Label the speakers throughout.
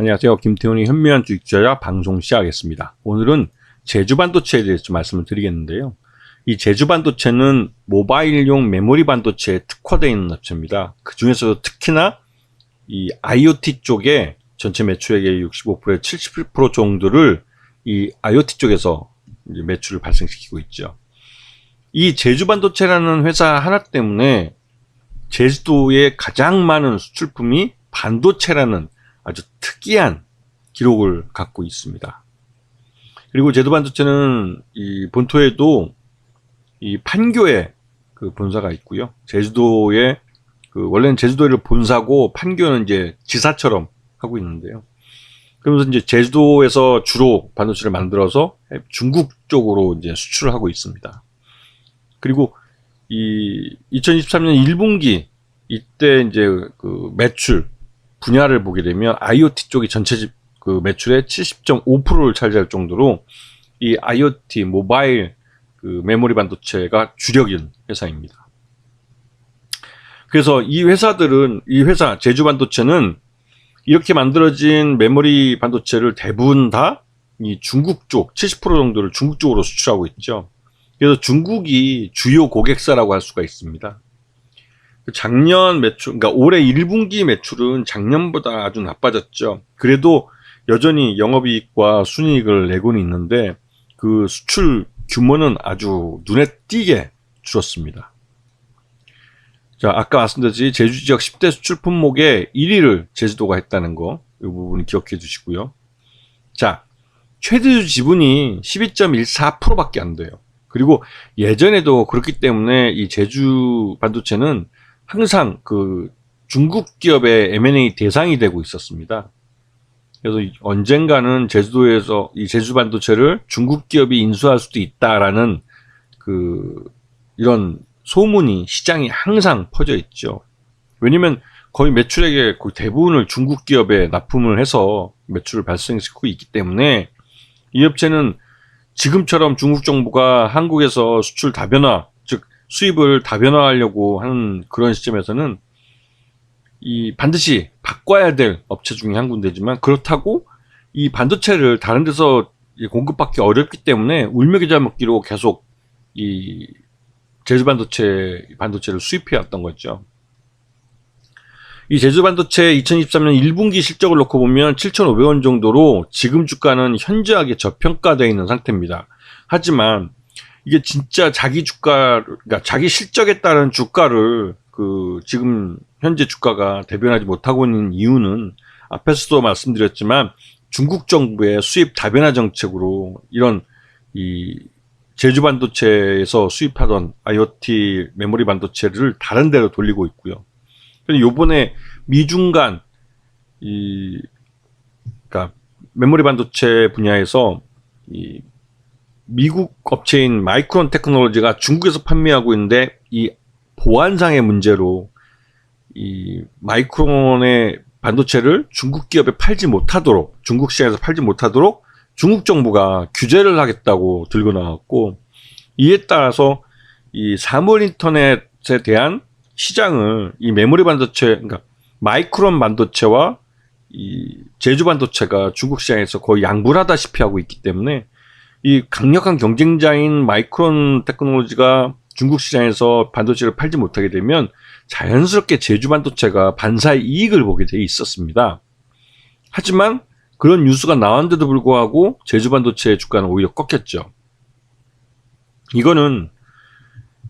Speaker 1: 안녕하세요. 김태훈의 현명한 주식투자 방송 시작하겠습니다. 오늘은 제주반도체에 대해서 좀 말씀을 드리겠는데요. 이 제주반도체는 모바일용 메모리 반도체에 특화되어 있는 업체입니다. 그 중에서도 특히나 이 IoT 쪽에 전체 매출액의 65%에 70% 정도를 이 IoT 쪽에서 이제 매출을 발생시키고 있죠. 이 제주반도체라는 회사 하나 때문에 제주도에 가장 많은 수출품이 반도체라는 아주 특이한 기록을 갖고 있습니다. 그리고 제주반도체는 이 본토에도 이 판교에 그 본사가 있고요. 제주도에 원래는 제주도를 본사고 판교는 이제 지사처럼 하고 있는데요. 그러면서 이제 제주도에서 주로 반도체를 만들어서 중국 쪽으로 이제 수출을 하고 있습니다. 그리고 이 2023년 1분기 이때 이제 그 매출 분야를 보게 되면 IoT 쪽이 전체 그 매출의 70.5%를 차지할 정도로 이 IoT 모바일 그 메모리 반도체가 주력인 회사입니다. 그래서 이 회사 제주반도체는 이렇게 만들어진 메모리 반도체를 대부분 다 이 중국 쪽 70% 정도를 중국 쪽으로 수출하고 있죠. 그래서 중국이 주요 고객사라고 할 수가 있습니다. 작년 매출, 그러니까 올해 1분기 매출은 작년보다 아주 나빠졌죠. 그래도 여전히 영업이익과 순이익을 내고는 있는데 그 수출 규모는 아주 눈에 띄게 줄었습니다. 자, 아까 말씀드렸듯이 제주 지역 10대 수출 품목의 1위를 제주도가 했다는 거, 이 부분 기억해 주시고요. 자, 최대주 지분이 12.14%밖에 안 돼요. 그리고 예전에도 그렇기 때문에 이 제주 반도체는 항상 그 중국 기업의 M&A 대상이 되고 있었습니다. 그래서 언젠가는 제주도에서 이 제주 반도체를 중국 기업이 인수할 수도 있다라는 이런 소문이 시장에 항상 퍼져 있죠. 왜냐면 거의 매출액의 거의 대부분을 중국 기업에 납품을 해서 매출을 발생시키고 있기 때문에 이 업체는 지금처럼 중국 정부가 한국에서 수출 다변화, 즉 수입을 다변화하려고 하는 그런 시점에서는 이 반드시 바꿔야 될 업체 중에 한 군데지만, 그렇다고 이 반도체를 다른 데서 공급받기 어렵기 때문에 울며기자 먹기로 계속 이 제주 반도체를 수입해 왔던 거죠. 이 제주 반도체 2023년 1분기 실적을 놓고 보면 7,500원 정도로 지금 주가는 현저하게 저평가되어 있는 상태입니다. 하지만 이게 진짜 자기 주가, 그러니까 자기 실적에 따른 주가를 지금 현재 주가가 대변하지 못하고 있는 이유는 앞에서도 말씀드렸지만 중국 정부의 수입 다변화 정책으로 이런 이 제주 반도체에서 수입하던 IoT 메모리 반도체를 다른 데로 돌리고 있고요. 요번에 미중 간 그러니까 메모리 반도체 분야에서 이 미국 업체인 마이크론 테크놀로지가 중국에서 판매하고 있는데 이 보안상의 문제로 이 마이크론의 반도체를 중국 기업에 팔지 못하도록, 중국 시장에서 팔지 못하도록 중국 정부가 규제를 하겠다고 들고 나왔고, 이에 따라서 이 사물 인터넷에 대한 시장을 이 메모리 반도체, 그러니까 마이크론 반도체와 이 제주 반도체가 중국 시장에서 거의 양분하다시피 하고 있기 때문에 이 강력한 경쟁자인 마이크론 테크놀로지가 중국 시장에서 반도체를 팔지 못하게 되면 자연스럽게 제주 반도체가 반사의 이익을 보게 돼 있었습니다. 하지만 그런 뉴스가 나왔는데도 불구하고 제주 반도체의 주가는 오히려 꺾였죠. 이거는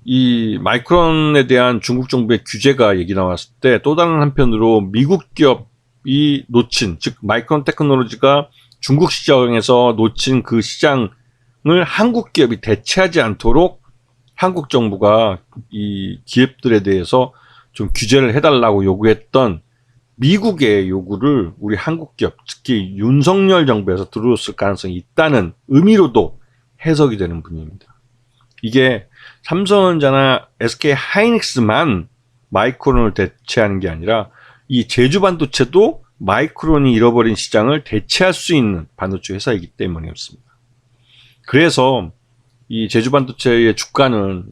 Speaker 1: 이 마이크론에 대한 중국 정부의 규제가 얘기 나왔을 때 또 다른 한편으로 미국 기업이 놓친, 즉 마이크론 테크놀로지가 중국 시장에서 놓친 그 시장을 한국 기업이 대체하지 않도록 한국 정부가 이 기업들에 대해서 좀 규제를 해달라고 요구했던 미국의 요구를 우리 한국 기업, 특히 윤석열 정부에서 들어줬을 가능성이 있다는 의미로도 해석이 되는 분입니다. 이게 삼성전자나 SK 하이닉스만 마이크론을 대체하는 게 아니라 이 제주 반도체도 마이크론이 잃어버린 시장을 대체할 수 있는 반도체 회사이기 때문이었습니다. 그래서 이 제주 반도체의 주가는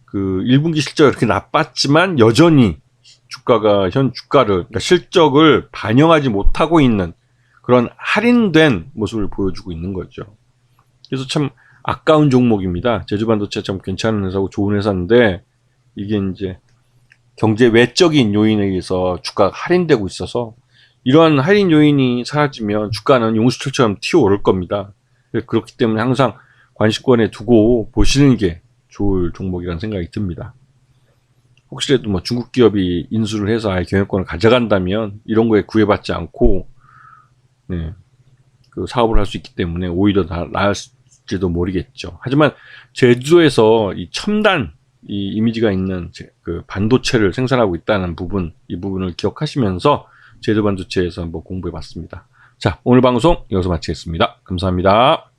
Speaker 1: 그 1분기 실적이 그렇게 나빴지만 여전히 주가가 그러니까 실적을 반영하지 못하고 있는 그런 할인된 모습을 보여주고 있는 거죠. 그래서 참 아까운 종목입니다. 제주반도체 참 괜찮은 회사고 좋은 회사인데 이게 이제 경제 외적인 요인에 의해서 주가가 할인되고 있어서 이러한 할인 요인이 사라지면 주가는 용수철처럼 튀어오를 겁니다. 그렇기 때문에 항상 관심권에 두고 보시는 게 좋을 종목이라는 생각이 듭니다. 혹시라도 뭐 중국 기업이 인수를 해서 아예 경영권을 가져간다면 이런 거에 구애받지 않고 그 사업을 할 수 있기 때문에 오히려 더 나을지도 모르겠죠. 하지만 제주도에서 이 첨단 이 이미지가 있는 그 반도체를 생산하고 있다는 부분, 이 부분을 기억하시면서 제주 반도체에서 한번 공부해 봤습니다. 자, 오늘 방송 여기서 마치겠습니다. 감사합니다.